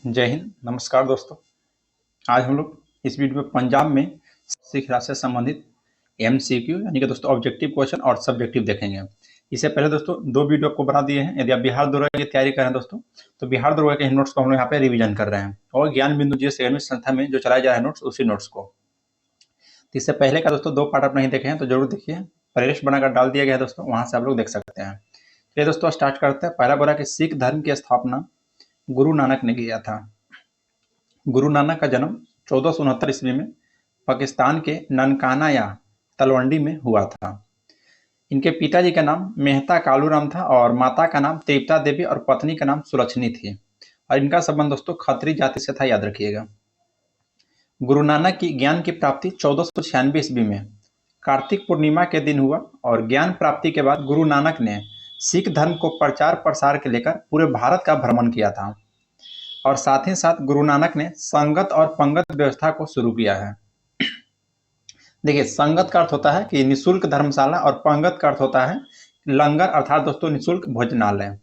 जय हिंद, नमस्कार दोस्तों। आज हम लोग इस वीडियो में पंजाब में सिख राज से संबंधित एमसीक्यू यानी कि दोस्तों ऑब्जेक्टिव क्वेश्चन और सब्जेक्टिव देखेंगे। इससे पहले दोस्तों दो वीडियो आपको बना दिए हैं। यदि आप बिहार दरोगा की तैयारी कर रहे हैं दोस्तों, तो बिहार दरोगा के नोट्स को हम लोग यहाँ पे रिवीजन कर रहे हैं और ज्ञान बिंदु जीएस एकेडमी संस्था में जो चलाया जा रहा है नोट्स, उसी नोट्स को। तो इससे पहले का दोस्तों दो पार्ट आप नहीं देखे हैं तो जरूर देखिए, प्लेलिस्ट बनाकर डाल दिया गया है दोस्तों, वहाँ से आप लोग देख सकते हैं। चलिए दोस्तों स्टार्ट करते हैं। पहला बोला कि सिख धर्म की स्थापना गुरु नानक ने किया था। गुरु नानक का जन्म 1469 ईस्वी में पाकिस्तान के ननकाना या तलवंडी में हुआ था। इनके पिताजी का नाम मेहता कालूराम था और माता का नाम तृप्ता देवी और पत्नी का नाम सुलक्षणी थी। और इनका संबंध दोस्तों खत्री जाति से था, याद रखिएगा। गुरु नानक की ज्ञान की प्राप्ति 1496 ईस्वी में कार्तिक पूर्णिमा के दिन हुआ और ज्ञान प्राप्ति के बाद गुरु नानक ने सिख धर्म को प्रचार प्रसार के लेकर पूरे भारत का भ्रमण किया था। और साथ ही साथ गुरु नानक ने संगत और पंगत व्यवस्था को शुरू किया है। देखिए, संगत का अर्थ होता है कि निशुल्क धर्मशाला और पंगत का अर्थ होता है लंगर, अर्थात दोस्तों निशुल्क भोजनालय।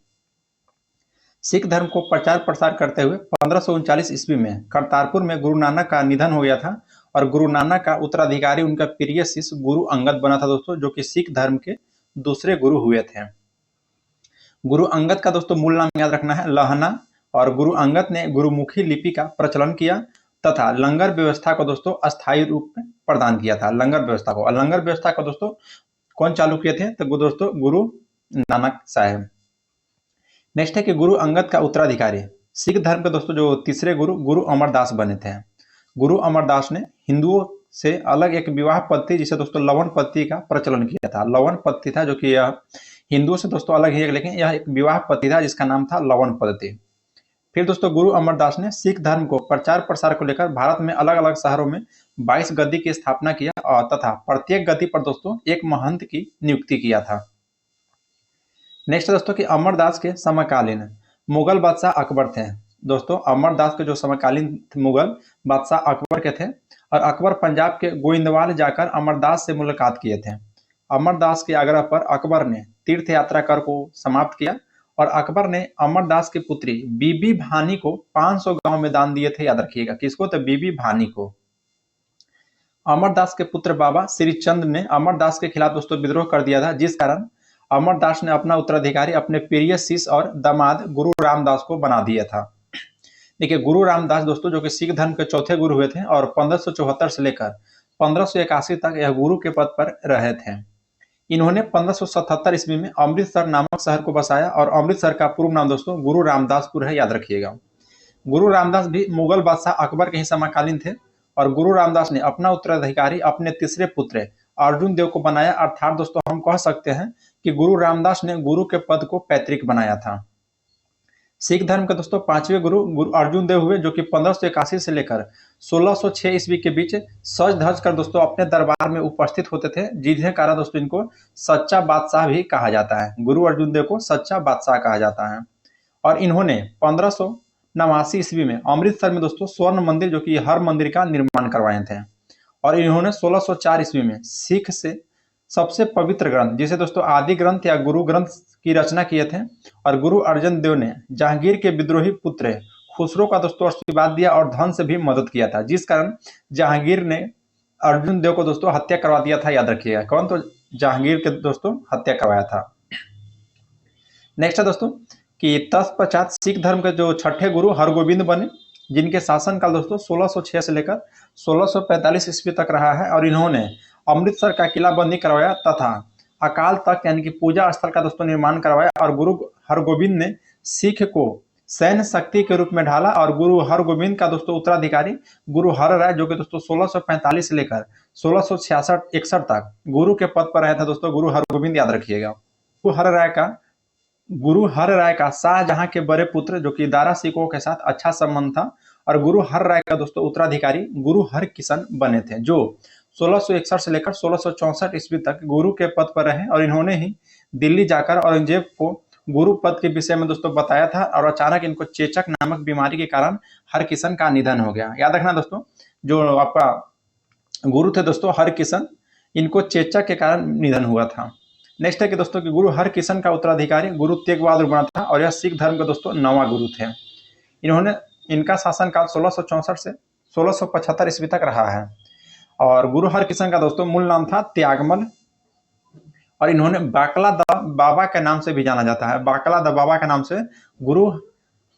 सिख धर्म को प्रचार प्रसार करते हुए 1539 ईस्वी में करतारपुर में गुरु नानक का निधन हो गया था और गुरु नानक का उत्तराधिकारी उनका प्रिय शिष्य गुरु अंगद बना था दोस्तों, जो कि सिख धर्म के दूसरे गुरु हुए थे। गुरु अंगद का दोस्तों मूल नाम याद रखना है लहना, और गुरु अंगद ने गुरुमुखी लिपि का प्रचलन किया तथा लंगर व्यवस्था को दोस्तों अस्थायी रूप में प्रदान किया था। लंगर व्यवस्था को, और लंगर व्यवस्था को दोस्तों कौन चालू किए थे? तो दोस्तों गुरु नानक साहेब। नेक्स्ट है कि गुरु अंगद का उत्तराधिकारी सिख धर्म के दोस्तों जो तीसरे गुरु गुरु अमरदास बने थे। गुरु अमरदास ने हिंदुओं से अलग एक विवाह पद्धति जिसे दोस्तों लवन पद्धति का प्रचलन किया था। लवन पद्धति था जो कि यह हिंदुओं से दोस्तों अलग है, लेकिन यह एक विवाह पद्धति था जिसका नाम था लवन पद्धति। फिर दोस्तों गुरु अमरदास ने सिख धर्म को प्रचार प्रसार को लेकर भारत में अलग अलग शहरों में 22 गद्दी की स्थापना किया और तथा प्रत्येक गद्दी पर दोस्तों एक महंत की नियुक्ति किया था। नेक्स्ट दोस्तों कि अमरदास के समकालीन मुगल बादशाह अकबर थे। दोस्तों अमरदास के जो समकालीन मुगल बादशाह अकबर के थे और अकबर पंजाब के गोइंदवाल जाकर अमरदास से मुलाकात किए थे। अमरदास के आग्रह पर अकबर ने तीर्थ यात्रा कर को समाप्त किया और अकबर ने अमरदास की पुत्री बीबी भानी को 500 गांव में दान दिए थे, याद रखिएगा। किसको? तो बीबी भानी को। अमरदास के पुत्र बाबा श्रीचंद ने अमरदास के खिलाफ दोस्तों विद्रोह कर दिया था, जिस कारण अमरदास ने अपना उत्तराधिकारी अपने प्रिय शिष्य और दामाद गुरु रामदास को बना दिया था। देखिए, गुरु रामदास दोस्तों जो कि सिख धर्म के चौथे गुरु हुए थे और 1574 से लेकर 1581 तक यह गुरु के पद पर रहे थे। इन्होंने 1577 ईस्वी में अमृतसर नामक शहर को बसाया और अमृतसर का पूर्व नाम दोस्तों गुरु रामदासपुर है, याद रखिएगा। गुरु रामदास भी मुगल बादशाह अकबर के ही समकालीन थे और गुरु रामदास ने अपना उत्तराधिकारी अपने तीसरे पुत्र अर्जुन देव को बनाया। अर्थात दोस्तों हम कह सकते हैं कि गुरु रामदास ने गुरु के पद को पैतृक बनाया था। सिख धर्म के दोस्तों पांचवें गुरु गुरु अर्जुन देव हुए, जो कि 1581 से लेकर 1606 ईस्वी के बीच सज धज कर दोस्तों अपने दरबार में उपस्थित होते थे, जिन्हें कारण दोस्तों इनको सच्चा बादशाह भी कहा जाता है। गुरु अर्जुन देव को सच्चा बादशाह कहा जाता है। और इन्होंने 1589 ईस्वी में अमृतसर में दोस्तों स्वर्ण मंदिर जो कि हर मंदिर का निर्माण करवाए थे। और इन्होंने 1604 ईस्वी में सिख से सबसे पवित्र ग्रंथ जिसे दोस्तों आदि ग्रंथ या गुरु ग्रंथ की रचना किए थे। और गुरु अर्जन देव ने जहांगीर के विद्रोही पुत्र खुसरो का दोस्तों आशीर्वाद दिया और धन से भी मदद किया था, जिस कारण जहांगीर ने अर्जुन देव को दोस्तों हत्या करवा दिया था, याद रखिएगा। कौन? तो जहांगीर के दोस्तों हत्या करवाया था। नेक्स्ट है दोस्तों कि तत्पश्चात सिख धर्म के जो छठे गुरु हरगोविंद बने, जिनके शासन काल दोस्तों 1606 से लेकर 1645 ईस्वी तक रहा है। और इन्होंने अमृतसर का किलाबंदी करवाया तथा अकाल तख्त यानी कि पूजा स्थल का दोस्तों निर्माण करवाया। और गुरु हरगोविंद ने सिख को सैन्य शक्ति के रूप में ढाला और गुरु हरगोविंद का दोस्तों उत्तराधिकारी गुरु हर राय, जो कि दोस्तों 1645 से लेकर 1666-61 तक गुरु के पद पर रहे थे दोस्तों गुरु हरगोविंद, याद रखिएगा। गुरु हर राय का शाहजहां के बड़े पुत्र जो कि दारा सिकों के साथ अच्छा संबंध था और गुरु हर राय का दोस्तों उत्तराधिकारी गुरु हर किशन बने थे, जो 1661 से लेकर 1664 ईस्वी तक गुरु के पद पर रहे। और इन्होंने ही दिल्ली जाकर औरंगजेब को गुरु पद के विषय में दोस्तों बताया था और अचानक इनको चेचक नामक बीमारी के कारण हरकिशन का निधन हो गया। याद रखना दोस्तों, जो आपका गुरु थे दोस्तों हरकिशन, इनको चेचक के कारण निधन हुआ था। नेक्स्ट है कि दोस्तों कि गुरु हरकिशन का उत्तराधिकारी गुरु तेग बहादुर बना था और यह सिख धर्म के दोस्तों 9वां गुरु थे। इन्होंने इनका शासनकाल 1664 से 1675 ईस्वी तक रहा है। और गुरु हरकिशन का दोस्तों मूल नाम था त्यागमल, और इन्होंने बाकला द बाबा के नाम से भी जाना जाता है। बाकला द बाबा के नाम से गुरु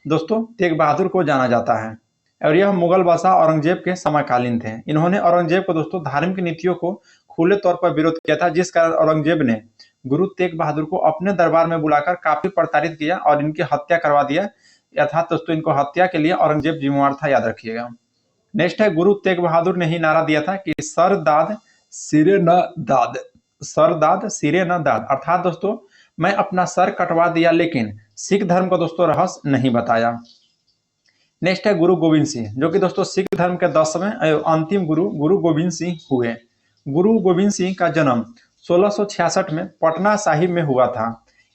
दोस्तों तेग बहादुर को जाना जाता है। और यह मुगल बादशाह औरंगजेब के समकालीन थे। इन्होंने औरंगजेब को दोस्तों धार्मिक नीतियों को खुले तौर पर विरोध किया था, जिस कारण औरंगजेब ने गुरु तेग बहादुर को अपने दरबार में बुलाकर काफी प्रताड़ित किया और इनकी हत्या करवा दिया। अर्थात दोस्तों इनको हत्या के लिए औरंगजेब जिम्मेवार था, याद रखिएगा। नेक्स्ट है, गुरु तेग बहादुर ने ही नारा दिया था कि सर दाद सिरे न दाद, सर दाद सिरे न दाद। अर्थात दोस्तों मैं अपना सर कटवा दिया लेकिन सिख धर्म को दोस्तों रहस्य नहीं बताया। नेक्स्ट है गुरु गोविंद सिंह, जो कि दोस्तों सिख धर्म के 10वें एवं अंतिम गुरु गुरु गोविंद सिंह हुए। गुरु गोविंद सिंह का जन्म 1666 में पटना साहिब में हुआ था।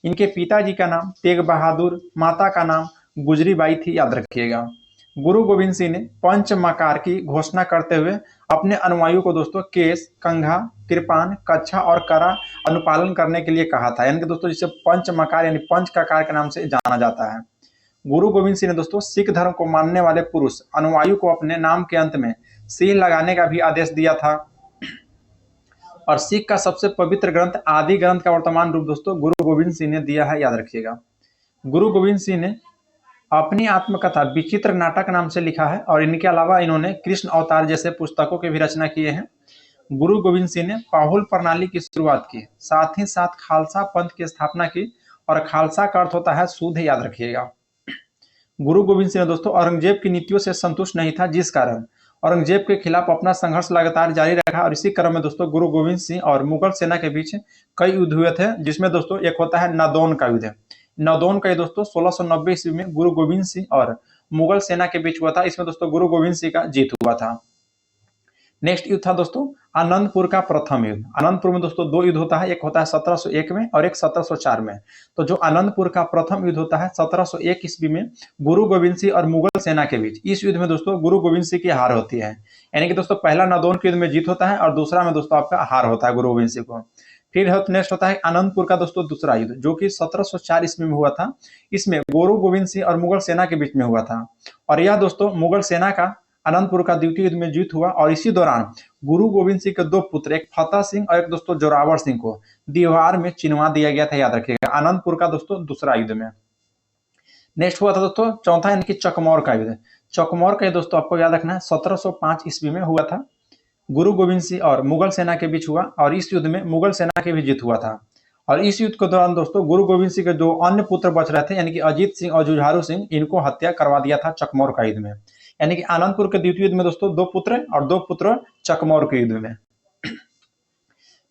इनके पिताजी का नाम तेग बहादुर, माता का नाम गुजरी बाई थी, याद रखिएगा। गुरु गोविंद सिंह ने पंच मकार की घोषणा करते हुए अपने अनुयायियों को दोस्तों केस, कंघा, कृपान, कच्छा और करा अनुपालन करने के लिए कहा था। यानी कि दोस्तों जिसे पंच मकार यानी पंच ककार के नाम से जाना जाता है। गुरु गोविंद सिंह ने दोस्तों सिख धर्म को मानने वाले पुरुष अनुयायियों को अपने नाम के अंत में सिंह लगाने का भी आदेश दिया था। और सिख का सबसे पवित्र ग्रंथ आदि ग्रंथ का वर्तमान रूप दोस्तों गुरु गोविंद सिंह ने दिया है, याद रखिएगा। गुरु गोविंद सिंह ने अपनी आत्मकथा विचित्र नाटक नाम से लिखा है और इनके अलावा इन्होंने कृष्ण अवतार जैसे पुस्तकों की भी रचना किए हैं। गुरु गोविंद सिंह ने पाहुल प्रणाली की शुरुआत की, साथ ही साथ खालसा पंथ की स्थापना की। और खालसा का अर्थ होता है शुद्ध, याद रखिएगा। गुरु गोविंद सिंह ने दोस्तों औरंगजेब की नीतियों से संतुष्ट नहीं था, जिस कारण औरंगजेब के खिलाफ अपना संघर्ष लगातार जारी रखा। और इसी क्रम में दोस्तों गुरु गोविंद सिंह और मुगल सेना के बीच कई युद्ध हुए थे, जिसमें दोस्तों एक होता है नादौन का युद्ध। नादौन का दोस्तों 1690 ईस्वी में गुरु गोविंद सिंह और मुगल सेना के बीच हुआ था। इसमें दोस्तों गुरु गोविंद सिंह का जीत हुआ था। नेक्स्ट युद्ध था दोस्तों आनंदपुर का प्रथम युद्ध। आनंदपुर में दोस्तों दो युद्ध होता है, एक होता है 1701 में और एक 1704 में। तो जो आनंदपुर का प्रथम युद्ध होता है 1701 ईस्वी में गुरु गोविंद सिंह और मुगल सेना के बीच, इस युद्ध में दोस्तों गुरु गोविंद सिंह की हार होती है। यानी कि दोस्तों पहला नादौन के युद्ध में जीत होता है और दूसरा में दोस्तों आपका हार होता है गुरु गोविंद सिंह को। फिर नेक्स्ट होता है आनंदपुर का दोस्तों दूसरा युद्ध, जो कि 1704 ईस्वी में हुआ था। इसमें गुरु गोविंद सिंह और मुगल सेना के बीच में हुआ था। और यह दोस्तों मुगल सेना का आनंदपुर का द्वितीय युद्ध में जीत हुआ। और इसी दौरान गुरु गोविंद सिंह के दो पुत्र, एक फतेह सिंह और एक दोस्तों जोरावर सिंह को दीवार में चिनवा दिया गया था, याद रखिएगा। आनंदपुर का दोस्तों दूसरा युद्ध में। नेक्स्ट हुआ था दोस्तों चौथा, यानी कि चकमौर का युद्ध। चकमौर का दोस्तों आपको याद रखना है 1705 ईस्वी में हुआ था। गुरु गोविंद सिंह और मुगल सेना के बीच हुआ और इस युद्ध में मुगल सेना की भी जीत हुआ था। और इस युद्ध के दौरान दोस्तों गुरु गोविंद सिंह के जो अन्य पुत्र बच रहे थे, यानी कि अजीत सिंह और जुझारू सिंह, इनको हत्या करवा दिया था चकमौर का युद्ध में। यानी कि आनंदपुर के द्वितीय युद्ध में दोस्तों दो पुत्र और दो पुत्र चकमौर के युद्ध में।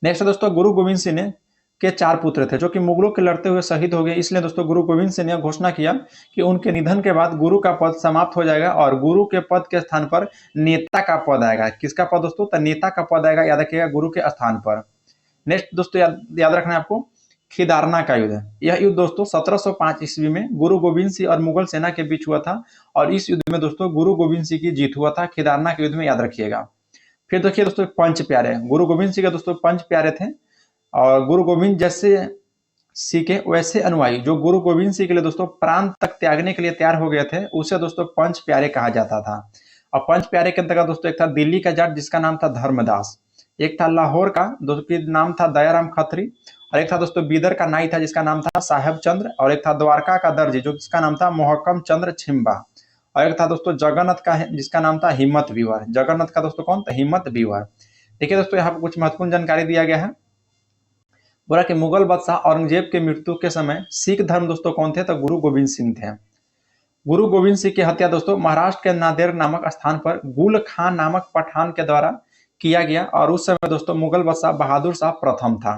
नेक्स्ट दोस्तों गुरु गोविंद सिंह ने के 4 पुत्र थे, जो कि मुगलों के लड़ते हुए शहीद हो गए। इसलिए दोस्तों गुरु गोविंद सिंह ने घोषणा किया कि उनके निधन के बाद गुरु का पद समाप्त हो जाएगा और गुरु के पद के स्थान पर नेता का पद आएगा। किसका पद दोस्तों? तो नेता का पद आएगा, याद रखिएगा, गुरु के स्थान पर। नेक्स्ट दोस्तों याद रखना है आपको खिदारना का युद्ध। यह युद्ध दोस्तों 1705 ईस्वी में गुरु गोविंद सिंह और मुगल सेना के बीच हुआ था और इस युद्ध में दोस्तों गुरु गोविंद सिंह की जीत हुआ था खिदारना के युद्ध में, याद रखिएगा। फिर देखिए दोस्तों पंच प्यारे, गुरु गोविंद सिंह के दोस्तों पंच प्यारे थे और गुरु गोविंद जैसे सीखे वैसे अनुयायी जो गुरु गोविंद सिंह के लिए दोस्तों प्राण तक त्यागने के लिए तैयार हो गए थे, उसे दोस्तों पंच प्यारे कहा जाता था। और पंच प्यारे के अंतर्गत दोस्तों एक था दिल्ली का जाट जिसका नाम था धर्मदास, एक था लाहौर का दोस्तों नाम था दयाराम खत्री, और एक था दोस्तों बीदर का नाई था जिसका नाम था साहेब चंद्र, और एक था द्वारका का दर्जी जो जिसका नाम था मोहकम चंद्र छिम्बा, और एक था दोस्तों जगन्नाथ का जिसका नाम था हिम्मत वीवर। जगन्नाथ का दोस्तों कौन था? हिम्मत वीवर। देखिए दोस्तों यहाँ पर कुछ महत्वपूर्ण जानकारी दिया गया है। बोला कि मुगल बादशाह औरंगजेब के मृत्यु के समय सिख धर्म दोस्तों कौन थे? तो गुरु गोविंद सिंह थे। गुरु गोविंद सिंह की हत्या दोस्तों महाराष्ट्र के नांदेड़ नामक स्थान पर गुल खान नामक पठान के द्वारा किया गया और उस समय दोस्तों मुगल बादशाह बहादुर शाह प्रथम था।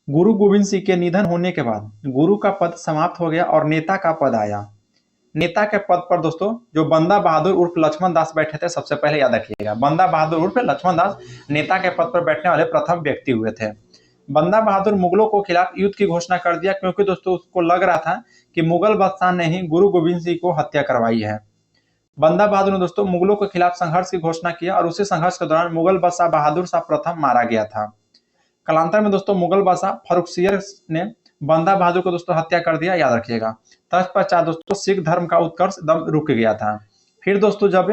गुरु गोविंद सिंह के निधन होने के बाद गुरु का पद समाप्त हो गया और नेता का पद आया। नेता के पद पर दोस्तों जो बंदा बहादुर उर्फ लक्ष्मण दास बैठे थे, सबसे पहले याद रखिएगा, बंदा बहादुर उर्फ लक्ष्मण दास नेता के पद पर बैठने वाले प्रथम व्यक्ति हुए थे। बंदा बहादुर मुगलों को खिलाफ युद्ध की घोषणा कर दिया क्योंकि दोस्तों उसको लग रहा था कि मुगल बादशाह ने ही गुरु गोविंद सिंह को हत्या करवाई है। बंदा बहादुर ने दोस्तों मुगलों के खिलाफ संघर्ष की घोषणा किया और उसी संघर्ष के दौरान मुगल बादशाह बहादुर शाह प्रथम मारा गया था। कालांतर में दोस्तों मुगल बादशाह फर्रुखसियर ने बंदा बहादुर को दोस्तों हत्या कर दिया, याद रखिएगा। तत्पश्चात दोस्तों सिख धर्म का उत्कर्ष एकदम रुक गया था। फिर दोस्तों जब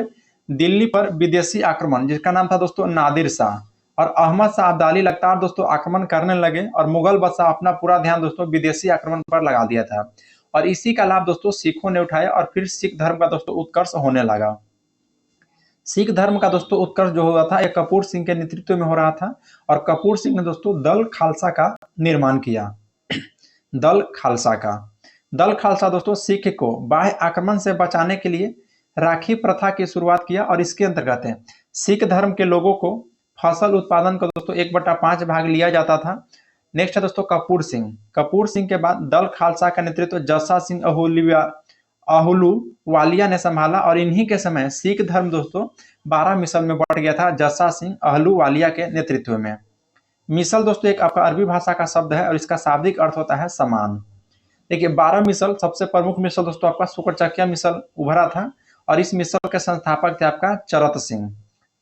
दिल्ली पर विदेशी आक्रमण, जिसका नाम था दोस्तों नादिर शाह, और अहमद शाह अब्दाली लगातार दोस्तों आक्रमण करने लगे और मुगल बादशाह अपना पूरा ध्यान दोस्तों विदेशी आक्रमण पर लगा दिया था, और इसी का लाभ दोस्तों सिखों ने उठाया और फिर सिख धर्म का दोस्तों उत्कर्ष होने लगा। सिख धर्म का दोस्तों उत्कर्ष जो हुआ था एक कपूर सिंह के नेतृत्व में हो रहा था, और कपूर सिंह ने दोस्तों दल खालसा का निर्माण किया। दल खालसा दोस्तों सिख को बाह्य आक्रमण से बचाने के लिए राखी प्रथा की शुरुआत किया, और इसके अंतर्गत सिख धर्म के लोगों को फसल उत्पादन का दोस्तों 1/5 भाग लिया जाता था। नेक्स्ट है दोस्तों कपूर सिंह के बाद दल खालसा का नेतृत्व जस्सा सिंह अहलूवालिया ने संभाला, और इन्हीं के समय सिख धर्म दोस्तों 12 मिसल में बढ़ गया था जस्सा सिंह अहलूवालिया के नेतृत्व में। मिसल दोस्तों एक आपका अरबी भाषा का शब्द है और इसका शाब्दिक अर्थ होता है समान। देखिए 12 मिसल, सबसे प्रमुख मिसल दोस्तों आपका शुक्रचकिया मिसल उभरा था, और इस मिसल के संस्थापक थे आपका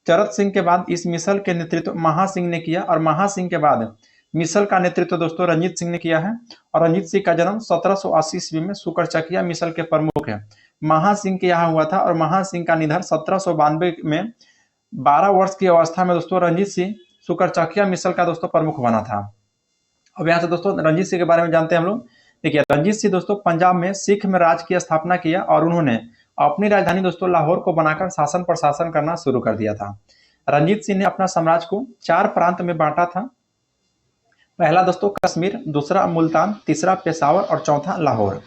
चरत सिंह के बाद इस मिसल के नेतृत्व महासिंह ने किया, और महासिंह के बाद मिसल का नेतृत्व दोस्तों रंजीत सिंह ने किया है, और रंजीत सिंह का जन्म 1780 ईस्वी में शुक्रचकिया मिसल के प्रमुख है महासिंह के यहाँ हुआ था, और महासिंह का निधन 1792 में 12 वर्ष की अवस्था में दोस्तों रंजीत सिंह शुक्रचकिया मिसल का दोस्तों प्रमुख बना था। अब यहाँ से दोस्तों रंजीत सिंह के बारे में जानते हैं हम लोग। देखिए रंजीत सिंह दोस्तों पंजाब में सिख में राज की स्थापना किया, और उन्होंने अपनी राजधानी दोस्तों लाहौर को बनाकर शासन प्रशासन करना शुरू कर दिया था। रंजीत सिंह ने अपना साम्राज्य को 4 प्रांत में बांटा था। पहला दोस्तों कश्मीर, दूसरा मुल्तान, तीसरा पेशावर और चौथा लाहौर।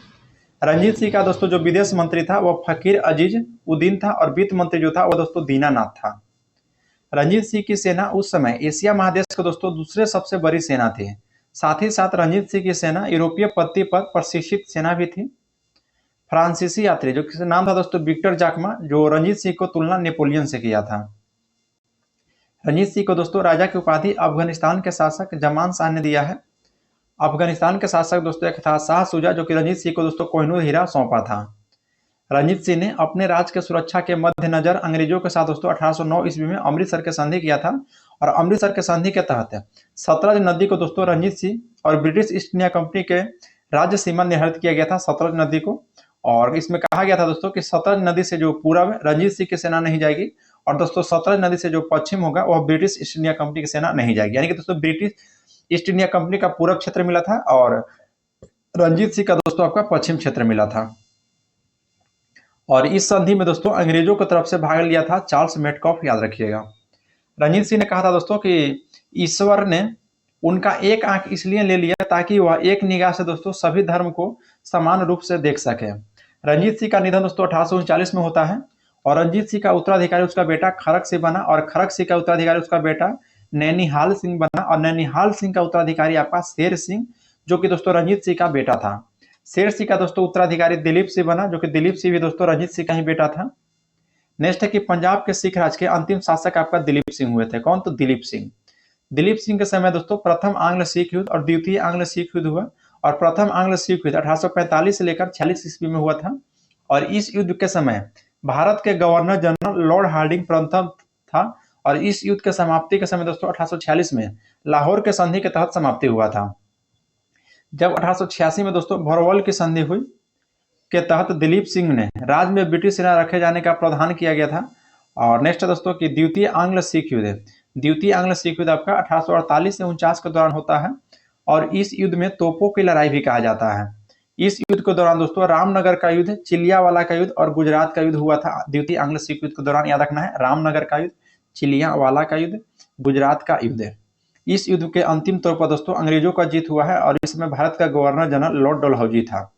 रंजीत सिंह का दोस्तों जो विदेश मंत्री था वह फकीर अजीज उद्दीन था, और वित्त मंत्री जो था वह दोस्तों दीनानाथ था। रंजीत सिंह की सेना उस समय एशिया महादेश के दोस्तों दूसरे सबसे बड़ी सेना थी। साथ ही साथ रंजीत सिंह की सेना यूरोपीय पत्ती पर प्रशिक्षित सेना भी थी। फ्रांसीसी यात्री जो किसी नाम था दोस्तों विक्टर जाकमा, जो रंजीत सिंह को तुलना नेपोलियन से किया था। रंजीत सिंह को दोस्तों राजा की उपाधि अफगानिस्तान के शासक जमान शाह ने दिया है। अफगानिस्तान के शासक दोस्तों एक था शाह शुजा, जो कि रंजीत सिंह को दोस्तों कोहिनूर हीरा सौंपा था। रंजीत सिंह ने अपने राज के सुरक्षा के मद्देनजर अंग्रेजों के साथ दोस्तों 1809 ईस्वी में अमृतसर के संधि किया था, और अमृतसर के संधि के तहत सतलज नदी को दोस्तों रंजीत सिंह और ब्रिटिश ईस्ट इंडिया कंपनी के राज्य सीमा निर्धारित किया गया था सतलज नदी को, और इसमें कहा गया था दोस्तों कि सतलज नदी से जो पूरब रंजीत सिंह की सेना नहीं जाएगी, और दोस्तों सतलज नदी से जो पश्चिम होगा वह ब्रिटिश ईस्ट इंडिया कंपनी की सेना नहीं जाएगी। यानी कि दोस्तों ब्रिटिश ईस्ट इंडिया कंपनी का पूरब क्षेत्र मिला था, और रंजीत सिंह का दोस्तों आपका पश्चिम क्षेत्र मिला था। और इस संधि में दोस्तों अंग्रेजों की तरफ से भाग लिया था चार्ल्स मेटकॉफ, याद रखिएगा। रंजीत सिंह ने कहा था दोस्तों कि ईश्वर ने उनका एक आंख इसलिए ले लिया ताकि वह एक निगाह से दोस्तों सभी धर्म को समान रूप से देख सके। रंजीत सिंह का निधन दोस्तों 1839 में होता है, और रंजीत सिंह का उत्तराधिकारी उसका बेटा खड़क सिंह बना, और खड़क सिंह का उत्तराधिकारी उसका बेटा नैनीहाल सिंह बना, और नैनीहाल सिंह का उत्तराधिकारी आपका शेर सिंह, जो कि दोस्तों रंजीत सिंह का बेटा था। शेर सिंह का दोस्तों उत्तराधिकारी दिलीप सिंह बना, जो कि दिलीप सिंह भी दोस्तों रंजीत सिंह का ही बेटा था। नेक्स्ट है कि पंजाब के सिख राज के अंतिम शासक आपका दिलीप सिंह हुए थे। कौन? तो दिलीप सिंह। दिलीप सिंह के समय दोस्तों प्रथम आंग्ल सिख युद्ध और द्वितीय आंग्ल सिख युद्ध हुआ, और प्रथम आंग्ल सिख युद्ध 1845 से लेकर 46 ईस्वी में हुआ था, और इस युद्ध के समय भारत के गवर्नर जनरल लॉर्ड हार्डिंग प्रथम था, और इस युद्ध के समाप्ति के समय दोस्तों 1846 में लाहौर के संधि के तहत समाप्ति हुआ था। जब 1886 में दोस्तों भोरवल की संधि हुई के तहत दिलीप सिंह ने राज्य में ब्रिटिश सेना रखे जाने का प्रावधान किया गया था। और नेक्स्ट दोस्तों की द्वितीय आंग्ल सिख युद्ध। द्वितीय आंग्ल सिख युद्ध आपका 1848 से 49 के दौरान होता है, और इस युद्ध में तोपों की लड़ाई भी कहा जाता है। इस युद्ध के दौरान दोस्तों रामनगर का युद्ध, चिलियावाला का युद्ध और गुजरात का युद्ध हुआ था। द्वितीय आंग्ल सिख युद्ध के दौरान याद रखना है, रामनगर का युद्ध, चिलियावाला का युद्ध, गुजरात का युद्ध। इस युद्ध के अंतिम तौर पर दोस्तों अंग्रेजों का जीत हुआ है, और इसमें भारत का गवर्नर जनरल लॉर्ड डलहौजी था।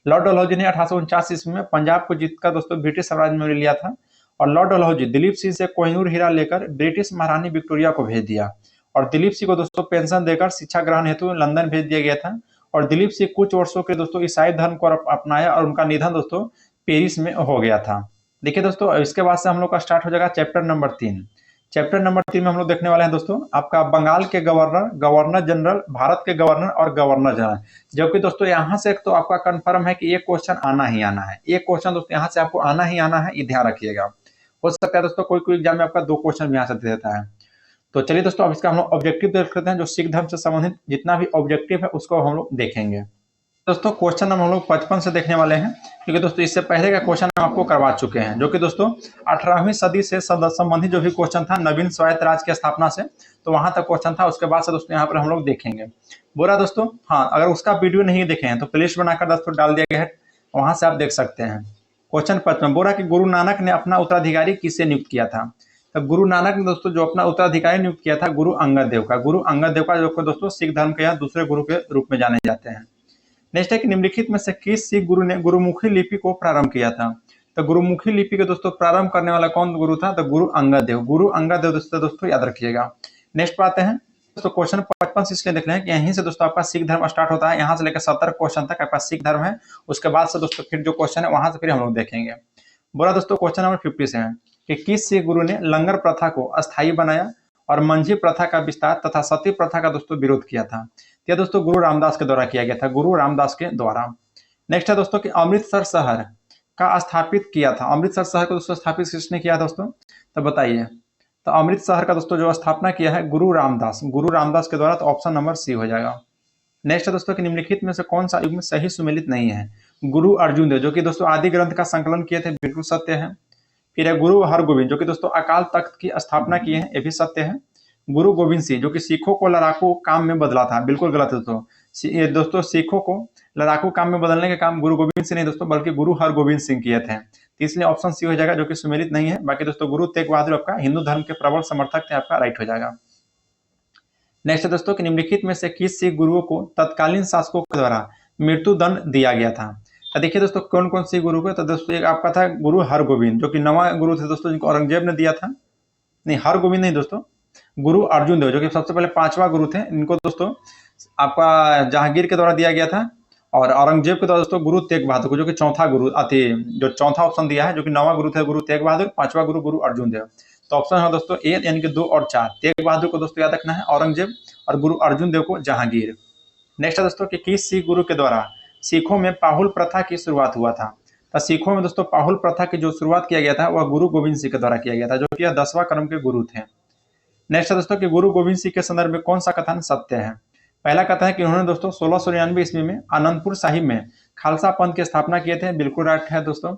लॉर्ड डलहौजी ने 1849 ईस्वी में पंजाब को जीतकर दोस्तों ब्रिटिश साम्राज्य में लिया था, और लॉर्ड डलहौजी दिलीप सिंह से कोहिनूर हीरा लेकर ब्रिटिश महारानी विक्टोरिया को भेज दिया, और दिलीप सिंह को दोस्तों पेंशन देकर शिक्षा ग्रहण हेतु लंदन भेज दिया गया था। और दिलीप सिंह कुछ वर्षों के दोस्तों ईसाई धर्म को अपनाया, और उनका निधन दोस्तों पेरिस में हो गया था। देखिए दोस्तों इसके बाद से हम लोग का स्टार्ट हो जाएगा चैप्टर नंबर 3। चैप्टर नंबर 3 में हम लोग देखने वाले हैं दोस्तों आपका बंगाल के गवर्नर, गवर्नर जनरल, भारत के गवर्नर और गवर्नर जनरल। जबकि दोस्तों यहाँ से तो आपका कंफर्म है कि एक क्वेश्चन आना ही आना है, एक क्वेश्चन दोस्तों यहाँ से आपको आना ही आना है, ये ध्यान रखिएगा। हो सकता है दोस्तों कोई एग्जाम में आपका 2 क्वेश्चन भी यहाँ से दे देता है। तो चलिए दोस्तों अब इसका हम लोग ऑब्जेक्टिव देख लेते हैं। जो सिख धर्म से संबंधित जितना भी ऑब्जेक्टिव है उसको हम लोग देखेंगे। दोस्तों क्वेश्चन नंबर हम लोग 55 से देखने वाले हैं, क्योंकि दोस्तों इससे पहले का क्वेश्चन हम आपको करवा चुके हैं, जो कि दोस्तों 18वीं सदी से संबंधित जो भी क्वेश्चन था नवीन स्वायत्त राज्य की स्थापना से, तो वहां तक क्वेश्चन था। उसके बाद से दोस्तों यहाँ पर हम लोग देखेंगे। बोला दोस्तों, हाँ, अगर उसका वीडियो नहीं देखे हैं तो प्लेलिस्ट बनाकर दोस्तों डाल दिया गया है, वहां से आप देख सकते हैं। क्वेश्चन 55 बोला कि गुरु नानक ने अपना उत्तराधिकारी किससे नियुक्त किया था। तो गुरु नानक ने दोस्तों जो अपना उत्तराधिकारी नियुक्त किया था गुरु अंगद देव का। गुरु अंगद देव का जो दोस्तों सिख धर्म के यहाँ दूसरे गुरु के रूप में जाने जाते हैं। नेक्स्ट है कि निम्नलिखित में से किस सिख गुरु ने गुरुमुखी लिपि को प्रारंभ किया था। तो गुरुमुखी लिपि के दोस्तों प्रारंभ करने वाला कौन गुरु था। तो गुरु अंगद देव। गुरु अंगद देव दोस्तों याद रखिएगा। नेक्स्ट पे आते हैं दोस्तों क्वेश्चन 55 इसलिए देख रहे हैं कि यहीं से दोस्तों आपका सिख धर्म स्टार्ट होता है। यहाँ से लेकर 70 क्वेश्चन तक आपका सिख धर्म है। उसके बाद से दोस्तों फिर जो क्वेश्चन है वहां से फिर हम लोग देखेंगे। बोला दोस्तों क्वेश्चन नंबर 50 से है कि किस सिख गुरु ने लंगर प्रथा को अस्थायी बनाया और मंझी प्रथा का विस्तार तथा सती प्रथा का दोस्तों विरोध किया था। यह दोस्तों गुरु रामदास के द्वारा किया गया था। गुरु रामदास के द्वारा। नेक्स्ट है दोस्तों कि अमृतसर शहर का स्थापित किया था। अमृतसर शहर को दोस्तों स्थापित किसने किया दोस्तों, तो बताइए। तो अमृत शहर का दोस्तों जो स्थापना किया है गुरु रामदास। गुरु रामदास के द्वारा। तो ऑप्शन नंबर सी हो जाएगा। नेक्स्ट है दोस्तों कि निम्नलिखित में से कौन सा युग में सही सुमेलित नहीं है। गुरु अर्जुन देव, जो कि दोस्तों आदि ग्रंथ का संकलन किए थे, बिल्कुल सत्य है। फिर है गुरु हरगोविंद, जो कि दोस्तों अकाल तख्त की स्थापना किए हैं, ये भी सत्य है। गुरु गोविंद सिंह, जो कि सिखों को लड़ाकू काम में बदला था, बिल्कुल गलत है दोस्तों। ये दोस्तों सिखों को लड़ाकू काम में बदलने के काम गुरु गोविंद सिंह नहीं दोस्तों, बल्कि गुरु हरगोविंद सिंह किए थे। इसलिए ऑप्शन सी हो जाएगा, जो कि सुमेलित नहीं है। बाकी दोस्तों गुरु तेग बहादुर आपका हिंदू धर्म के प्रबल समर्थक थे, आपका राइट हो जाएगा। नेक्स्ट है दोस्तों कि निम्नलिखित में से किस सिख गुरुओं को तत्कालीन शासकों के द्वारा मृत्यु दंड दिया गया था। तो देखिए दोस्तों कौन कौन सी गुरु को। तो दोस्तों एक आपका था गुरु हरगोविंद, जो कि 9वां गुरु थे दोस्तों, जिनको औरंगजेब ने दिया था। नहीं, हरगोविंद नहीं दोस्तों, गुरु अर्जुन देव, जो कि सबसे पहले 5वां गुरु थे। इनको दोस्तों आपका जहांगीर के द्वारा दिया गया था। और औरंगजेब के द्वारा दोस्तों गुरु तेग बहादुर को, जो कि चौथा गुरु अति जो चौथा ऑप्शन दिया है, जो कि 9वां गुरु थे गुरु तेग बहादुर, 5वां गुरु गुरु अर्जुन देव। तो ऑप्शन है दोस्तों ए, यानी कि 2 और 4। तेग बहादुर को दोस्तों याद रखना है औरंगजेब, और गुरु अर्जुन देव को जहांगीर। नेक्स्ट है दोस्तों कि किस सिख गुरु के द्वारा सिखों में पाहुल प्रथा की शुरुआत हुआ था। तो सिखों में दोस्तों पाहुल प्रथा की जो शुरुआत किया गया था वह गुरु गोविंद सिंह के द्वारा किया गया था, जो कि 10वां क्रम के गुरु थे। नेक्स्ट है दोस्तों कि गुरु गोविंद सिंह के संदर्भ में कौन सा कथन सत्य है। पहला कथन है कि उन्होंने दोस्तों 1699 ईस्वी में आनंदपुर साहिब में खालसा पंथ की स्थापना किए थे, बिल्कुल राइट है दोस्तों।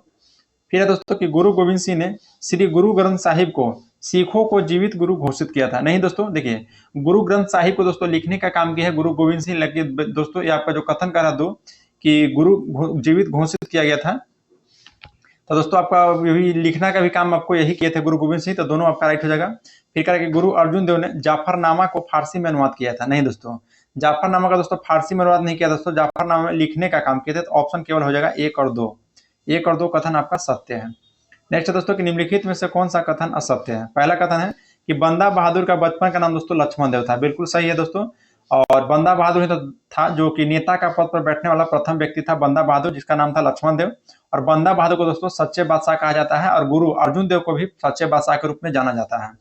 फिर है दोस्तों कि गुरु गोविंद सिंह ने श्री गुरु ग्रंथ साहिब को सिखों को जीवित गुरु घोषित किया था। नहीं दोस्तों, देखिए गुरु ग्रंथ साहिब को दोस्तों लिखने का काम किया है गुरु गोविंद सिंह, लेकिन दोस्तों ये आपका जो कथन करा दो कि गुरु जीवित घोषित किया गया था, तो दोस्तों आपका यही लिखना का भी काम आपको यही किए थे गुरु गोविंद सिंह, तो दोनों आपका राइट हो जाएगा। फिर कहा कि गुरु अर्जुन देव ने जाफरनामा को फारसी में अनुवाद किया था। नहीं दोस्तों, जाफरनामा का दोस्तों फारसी में अनुवाद नहीं किया दोस्तों, जाफरनामा में लिखने का काम किए थे। तो ऑप्शन केवल हो जाएगा 1 और 2। 1 और 2 कथन आपका सत्य है। नेक्स्ट है दोस्तों कि निम्नलिखित में से कौन सा कथन असत्य है। पहला कथन है कि बंदा बहादुर का बचपन का नाम दोस्तों लक्ष्मण देव था, बिल्कुल सही है दोस्तों। और बंदा बहादुर ही तो था जो कि नेता का पद पर बैठने वाला प्रथम व्यक्ति था, बंदा बहादुर, जिसका नाम था लक्ष्मण देव। और बंदा बहादुर को दोस्तों सच्चे बादशाह कहा जाता है, और गुरु अर्जुन देव को भी सच्चे बादशाह के रूप में जाना जाता है।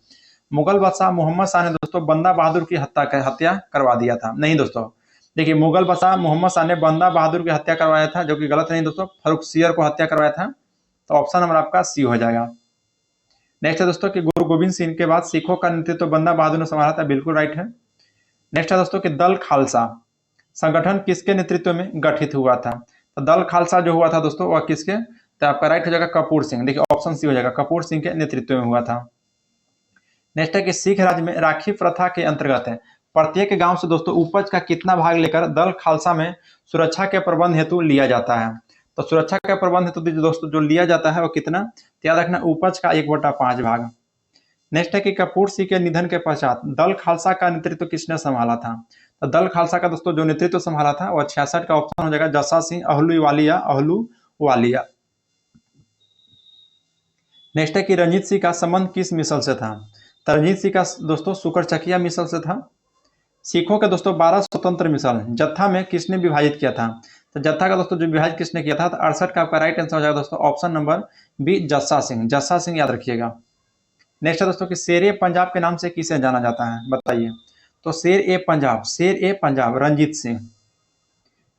मुगल बादशाह मोहम्मद शाह ने दोस्तों बंदा बहादुर की हत्या करवा दिया था। नहीं दोस्तों, देखिए मुगल बादशाह मोहम्मद शाह ने बंदा बहादुर की हत्या करवाया था, जो कि गलत नहीं दोस्तों, फर्रुखसियर को हत्या करवाया था। तो ऑप्शन नंबर आपका सी हो जाएगा। नेक्स्ट है दोस्तों कि गुरु गोविंद सिंह के बाद सिखों का नेतृत्व बंदा बहादुर ने संभाला था, बिल्कुल राइट है। नेक्स्ट है दोस्तों कि दल खालसा संगठन किसके नेतृत्व में गठित हुआ था। तो दल खालसा जो हुआ था दोस्तों वह किसके, तो आपका राइट हो जाएगा कपूर सिंह। देखिए ऑप्शन सी हो जाएगा, कपूर सिंह के नेतृत्व में हुआ था। नेक्स्ट है कि सिख राज्य में राखी प्रथा के अंतर्गत है प्रत्येक गांव से दोस्तों उपज का कितना भाग लेकर दल खालसा में सुरक्षा के प्रबंध हेतु लिया जाता है। तो सुरक्षा के प्रबंध हेतु दोस्तों जो लिया जाता है वो कितना, तो याद रखना उपज का 1/5 भाग। नेक्स्ट है कि कपूर सिंह के निधन के पश्चात दल खालसा का नेतृत्व किसने संभाला था। तो दल खालसा का दोस्तों जो नेतृत्व संभाला था वह 66 का ऑप्शन हो जाएगा जस्सा सिंह अहलूवालिया। नेक्स्ट है कि रंजीत सिंह का संबंध किस मिसल से था। तो रंजीत सिंह का दोस्तों शुक्रचकिया मिसल से था। सिखों के दोस्तों 12 स्वतंत्र मिसल जत्था में किसने विभाजित किया था। तो जत्था का दोस्तों जो विभाजित किसने किया था, तो 68 का आपका राइट आंसर हो जाएगा दोस्तों option number B Jassa Singh. Jassa Singh याद रखिएगा। नेक्स्ट है दोस्तों कि शेर ए पंजाब के नाम से किसे जाना जाता है, बताइए। तो शेर ए पंजाब रंजीत सिंह।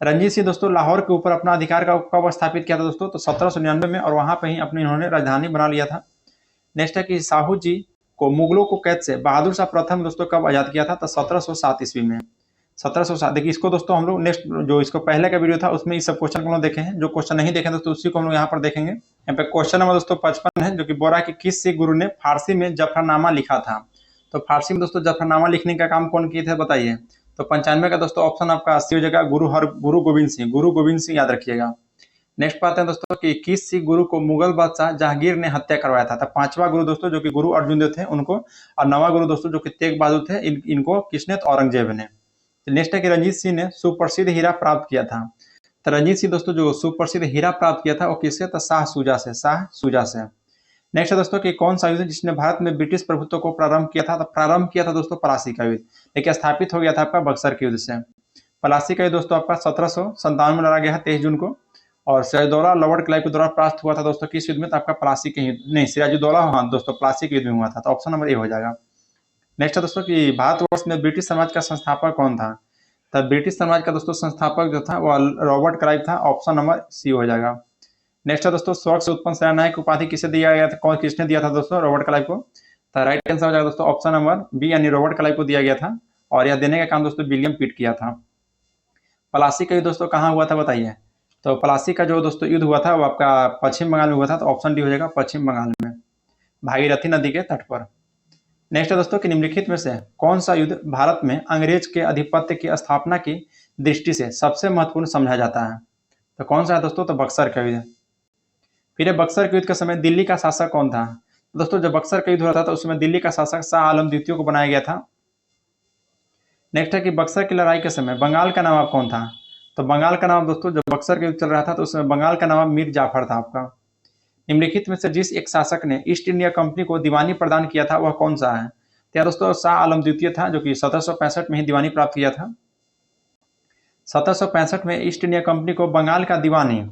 रंजीत सिंह दोस्तों लाहौर के ऊपर अपना अधिकार का कब स्थापित किया था दोस्तों, तो 1799 में, और वहां पर ही अपनी इन्होंने राजधानी बना लिया था। नेक्स्ट है कि साहू जी को मुगलों को कैद से बहादुर शाह प्रथम दोस्तों कब आजाद किया था, तो 1707 ईस्वी में। 1707। देखिए इसको दोस्तों हम लोग नेक्स्ट जो इसको पहले का वीडियो था उसमें इस सब क्वेश्चन को हम लोग देखे हैं। जो क्वेश्चन नहीं देखे दोस्तों उसी को हम लोग यहाँ पर देखेंगे। यहाँ पे क्वेश्चन नंबर दोस्तों 55 है, जो कि बोल रहा है कि किस सिख गुरु ने फारसी में जफरनामा लिखा था। तो फारसी में दोस्तों जफरनामा लिखने का काम कौन किए थे बताइए। तो 95 का दोस्तों ऑप्शन आपका 80 हो जाएगा, गुरु गोविंद सिंह। गुरु गोविंद सिंह याद रखिएगा। नेक्स्ट बात है दोस्तों कि किस सिख गुरु को मुगल बादशाह जहांगीर ने हत्या करवाया था। तो पांचवा गुरु दोस्तों जो कि गुरु अर्जुन देव थे उनको, और नवा गुरु दोस्तों जो कि तेग बहादुर थे, इनको किसने, तो औरंगजेब ने। नेक्स्ट है कि रंजीत सिंह ने सुप्रसिद्ध हीरा प्राप्त किया था। तो रंजीत सिंह दोस्तों जो सुप्रसिद्ध हीरा प्राप्त किया था वो किससे, तो शाह शुजा से, शाह शुजा से। नेक्स्ट है दोस्तों कि कौन सा युद्ध जिसने भारत में ब्रिटिश प्रभुत्व को प्रारंभ किया था। तो प्रारंभ किया था दोस्तों प्लासी का युद्ध, लेकिन स्थापित हो गया था आपका बक्सर के युद्ध से। प्लासी का युद्ध दोस्तों आपका 1757 में लड़ा गया है 23 जून को, और सिराजुद्दौला लॉर्ड क्लाइव के द्वारा प्राप्त हुआ था दोस्तों किस युद्ध में, तो आपका प्लासी के युद्ध, नहीं सिराजुद्दौला, हाँ दोस्तों प्लासी के युद्ध में हुआ था। तो ऑप्शन नंबर ए हो जाएगा। नेक्स्ट है दोस्तों कि भारतवर्ष में ब्रिटिश समाज का संस्थापक कौन था। तब ब्रिटिश समाज का दोस्तों संस्थापक जो था वो रॉबर्ट क्लाइव था। ऑप्शन नंबर सी हो जाएगा। नेक्स्ट है दोस्तों स्वर्ग से उत्पन्न सेनानायक उपाधि किसे दिया गया था, कौन किसने दिया था दोस्तों, रॉबर्ट क्लाइव को। तो राइट आंसर हो जाएगा दोस्तों ऑप्शन नंबर बी, यानी रॉबर्ट क्लाइव को दिया गया था, और यह देने का काम दोस्तों विलियम पिट किया था। प्लासी का युद्ध दोस्तों कहाँ हुआ था बताइए। तो प्लासी का जो दोस्तों युद्ध हुआ था वो आपका पश्चिम बंगाल में हुआ था। तो ऑप्शन डी हो जाएगा पश्चिम बंगाल में, भागीरथी नदी के तट पर। नेक्स्ट है दोस्तों कि निम्नलिखित में से कौन सा युद्ध भारत में अंग्रेज के आधिपत्य की स्थापना की दृष्टि से सबसे महत्वपूर्ण समझा जाता है। तो कौन सा है दोस्तों, तो बक्सर का युद्ध। फिर बक्सर के युद्ध के समय दिल्ली का शासक कौन था। दोस्तों जब बक्सर का युद्ध हो रहा था तो उसमें दिल्ली का शासक शाह आलम द्वितीय को बनाया गया था। नेक्स्ट है कि बक्सर की लड़ाई के समय बंगाल का नवाब कौन था। तो बंगाल का नवाब दोस्तों जब बक्सर का युद्ध चल रहा था तो उसमें बंगाल का नवाब मीर जाफर था आपका। निम्नलिखित में से जिस एक शासक ने ईस्ट इंडिया कंपनी को दीवानी प्रदान किया था वह कौन सा है। तो यार दोस्तों शाह आलम द्वितीय था, जो कि 1765 में ही दीवानी प्राप्त किया था। 1765 में ईस्ट इंडिया कंपनी को बंगाल का दीवानी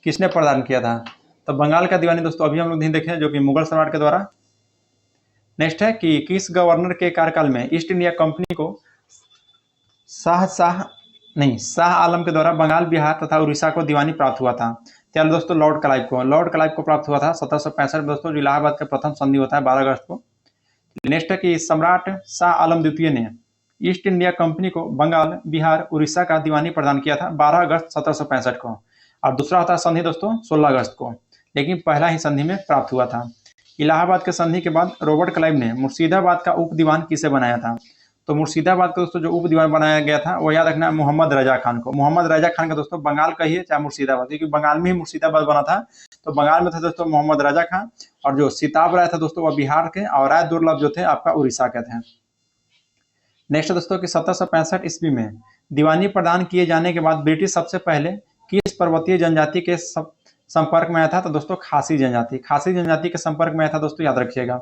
किसने प्रदान किया था। तो बंगाल का दीवानी दोस्तों अभी हम लोग नहीं देखे, जो कि मुगल सम्राट के द्वारा। नेक्स्ट है कि किस गवर्नर के कार्यकाल में ईस्ट इंडिया कंपनी को शाह आलम के द्वारा बंगाल, बिहार तथा उड़ीसा को दीवानी प्राप्त हुआ था। त्यार दोस्तों लॉर्ड क्लाइव को प्राप्त हुआ था 1765 में दोस्तों, जो इलाहाबाद का प्रथम संधि होता है 12 अगस्त को। नेक्स्ट है कि सम्राट शाह आलम द्वितीय ने ईस्ट इंडिया कंपनी को बंगाल, बिहार, उड़ीसा का दीवानी प्रदान किया था 12 अगस्त 1765 को, और दूसरा होता है संधि दोस्तों 16 अगस्त को, लेकिन पहला ही संधि में प्राप्त हुआ था। इलाहाबाद के संधि के बाद रॉबर्ट क्लाइव ने मुर्शिदाबाद का उप दीवान किसे बनाया था। तो मुर्शिदाबाद का दोस्तों जो उप दीवान बनाया गया था वो याद रखना मोहम्मद रजा खान को। मोहम्मद रजा खान का दोस्तों बंगाल का ही है चाहे मुर्शिदाबाद, क्योंकि बंगाल में ही मुर्शिदाबाद बना था। तो बंगाल में थे दोस्तों मोहम्मद रजा खान, और जो सिताब राय था दोस्तों वह बिहार के, और राय दुर्लभ जो थे आपका उड़ीसा के थे। नेक्स्ट दोस्तों कि 1765 ईस्वी में दीवानी प्रदान किए जाने के बाद ब्रिटिश सबसे पहले किस पर्वतीय जनजाति के संपर्क में आया था। तो दोस्तों खासी जनजाति के संपर्क में आया था दोस्तों, याद रखिएगा।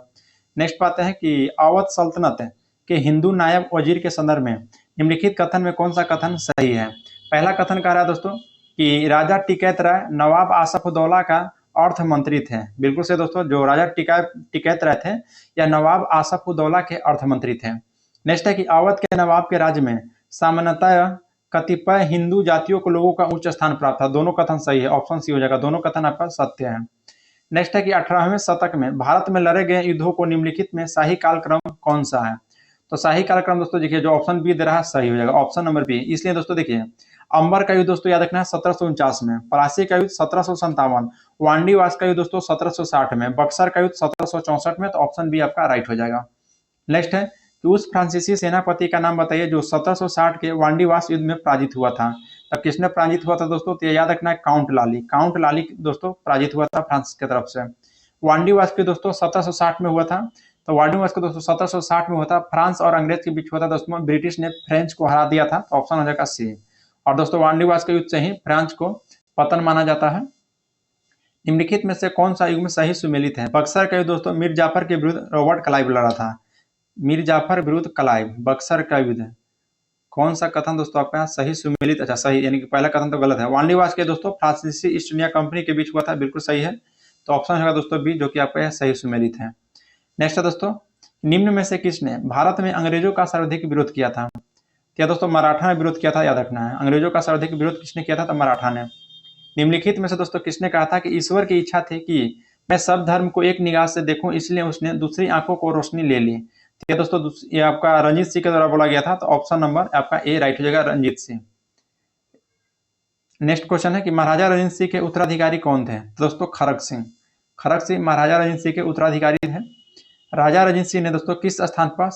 नेक्स्ट बात है कि अवध सल्तनत के हिंदू नायब वजीर के संदर्भ में निम्नलिखित कथन में कौन सा कथन सही है। पहला कथन कह रहा है दोस्तों कि राजा टिकैत राय नवाब आसफउद्दौला का अर्थ मंत्री थे। बिल्कुल से दोस्तों, जो राजा टिकैत राय थे या नवाब आसफउद्दौला के अर्थ मंत्री थे। नेक्स्ट है कि अवध के नवाब के राज्य में सामान्यतः कतिपय हिंदू जातियों को लोगों का उच्च स्थान प्राप्त था। दोनों कथन सही है, ऑप्शन सी हो जाएगा, दोनों कथन आपका सत्य है। नेक्स्ट है कि 18वें शतक में भारत में लड़े गए युद्धों को निम्नलिखित में शाही कालक्रम कौन सा है। तो शाही कालक्रम दोस्तों देखिए जो ऑप्शन बी दे रहा है सही हो जाएगा, ऑप्शन नंबर बी। इसलिए दोस्तों देखिए अंबर का युद्ध दोस्तों याद रखना है 1749 में, प्लासी का युद्ध 1757, वांडीवास का युद्ध दोस्तों 1760 में, बक्सर का युद्ध 1764 में। तो ऑप्शन बी आपका राइट हो जाएगा। नेक्स्ट है कि उस फ्रांसीसी सेनापति का नाम बताइए जो 1760 के वांडीवास युद्ध में पराजित हुआ था। तब किसने पराजित हुआ था दोस्तों, तो याद रखना है काउंट लाली दोस्तों पराजित हुआ था फ्रांस की तरफ से। वांडीवास के दोस्तों 1760 में हुआ था। तो वांडीवास को दोस्तों 1760 में हुआ था, फ्रांस और अंग्रेज के बीच हुआ था दोस्तों, ब्रिटिश ने फ्रेंच को हरा दिया था। तो ऑप्शन हो जाएगा सी। और दोस्तों वांडीवास के युद्ध से ही फ्रांस को पतन माना जाता है। निम्नलिखित में से कौन सा युग में सही सुमेलित है। बक्सर का युद्ध दोस्तों मीर जाफर के विरुद्ध रॉबर्ट क्लाइव लड़ा था। मीर जाफर विरुद्ध क्लाइव, बक्सर का युद्ध। कौन सा कथन दोस्तों आपका यहाँ सही सुमेलित, अच्छा सही, यानी कि पहला कथन तो गलत है। वांडीवास के दोस्तों फ्रांसीसी ईस्ट इंडिया कंपनी के बीच हुआ था, बिल्कुल सही है। तो ऑप्शन होगा दोस्तों बी, जो कि आपका यह सही सुमेलित है। नेक्स्ट है दोस्तों निम्न में से किसने भारत में अंग्रेजों का सर्वाधिक विरोध किया था। क्या दोस्तों मराठा ने विरोध किया था, याद रखना है। अंग्रेजों का सर्वाधिक विरोध किसने किया था, तो मराठा ने। निम्नलिखित में से दोस्तों किसने कहा था कि ईश्वर की इच्छा थी कि मैं सब धर्म को एक निगाह से देखूं, इसलिए उसने दूसरी आंखों को रोशनी ले ली। ठीक है दोस्तों, ये आपका रंजीत सिंह के द्वारा बोला गया था, तो ऑप्शन नंबर आपका ए राइट हो जाएगा, रंजीत सिंह। नेक्स्ट क्वेश्चन है कि महाराजा रंजीत सिंह के उत्तराधिकारी कौन थे? तो दोस्तों खड़क सिंह। खड़क सिंह महाराजा रंजीत सिंह के उत्तराधिकारी थे। राजा रंजीत सिंह ने दोस्तों किस स्थान पर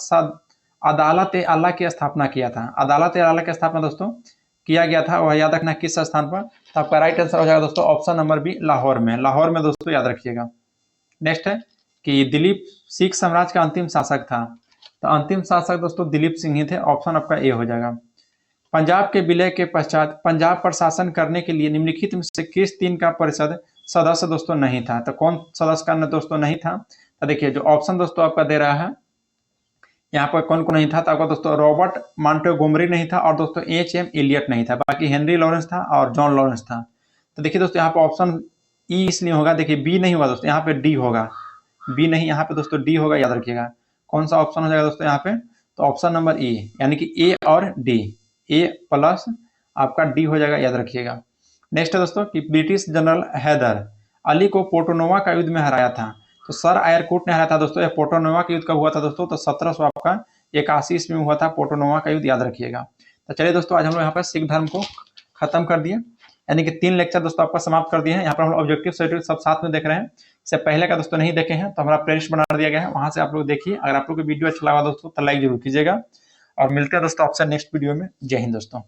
अदालत ए आला की स्थापना किया था? अदालत ए आला की स्थापना दोस्तों किया गया था, वह याद रखना किस स्थान पर। तो आपका राइट आंसर हो जाएगा दोस्तों ऑप्शन नंबर बी, लाहौर में। लाहौर में दोस्तों याद रखिएगा। नेक्स्ट है कि दिलीप सिख साम्राज्य का अंतिम शासक था। तो अंतिम शासक दोस्तों दिलीप सिंह ही थे, ऑप्शन आपका ए हो जाएगा। पंजाब के विलय के पश्चात पंजाब पर शासन करने के लिए निम्नलिखित में से किस तीन का परिषद सदस्य दोस्तों नहीं था? तो कौन सदस्य का दोस्तों नहीं था? तो देखिए जो ऑप्शन दोस्तों आपका दे रहा है यहाँ पर कौन कौन नहीं था, तो आपका दोस्तों रॉबर्ट मॉन्टेगोमरी नहीं था, और दोस्तों एच.एम. एलियट नहीं था। बाकी हेनरी लॉरेंस था और जॉन लॉरेंस था। तो देखिए दोस्तों यहाँ पर ऑप्शन ई इसलिए होगा, देखिए बी नहीं होगा दोस्तों, यहाँ पे डी होगा। बी नहीं, यहाँ पे दोस्तों डी होगा, याद रखिएगा। कौन सा ऑप्शन हो जाएगा दोस्तों यहाँ पे? तो ऑप्शन नंबर ई, यानी कि ए और डी, ए प्लस आपका डी हो जाएगा, याद रखिएगा। नेक्स्ट है दोस्तों कि ब्रिटिश जनरल हैदर अली को पोर्टोनोवा का युद्ध में हराया था। तो सर आयरकूट ने हराया था दोस्तों। ये पोर्टोनोवा का युद्ध कब हुआ था दोस्तों? तो 1781 ईस्वी में हुआ था पोर्टोनोवा का युद्ध, याद रखिएगा। तो चलिए दोस्तों आज हम लोग यहाँ पर सिख धर्म को खत्म कर दिए, यानी कि 3 लेक्चर दोस्तों आपका समाप्त कर दिए हैं। यहाँ पर हम लोग ऑब्जेक्टिव सब्जेक्टिव सब साथ में देख रहे हैं। इससे पहले का दोस्तों नहीं देखे हैं तो हमारा प्लेलिस्ट बना दिया गया है, वहां से आप लोग देखिए। अगर आप लोग को वीडियो अच्छा लगा दोस्तों तो लाइक जरूर कीजिएगा, और मिलते हैं दोस्तों आपसे नेक्स्ट वीडियो में। जय हिंद दोस्तों।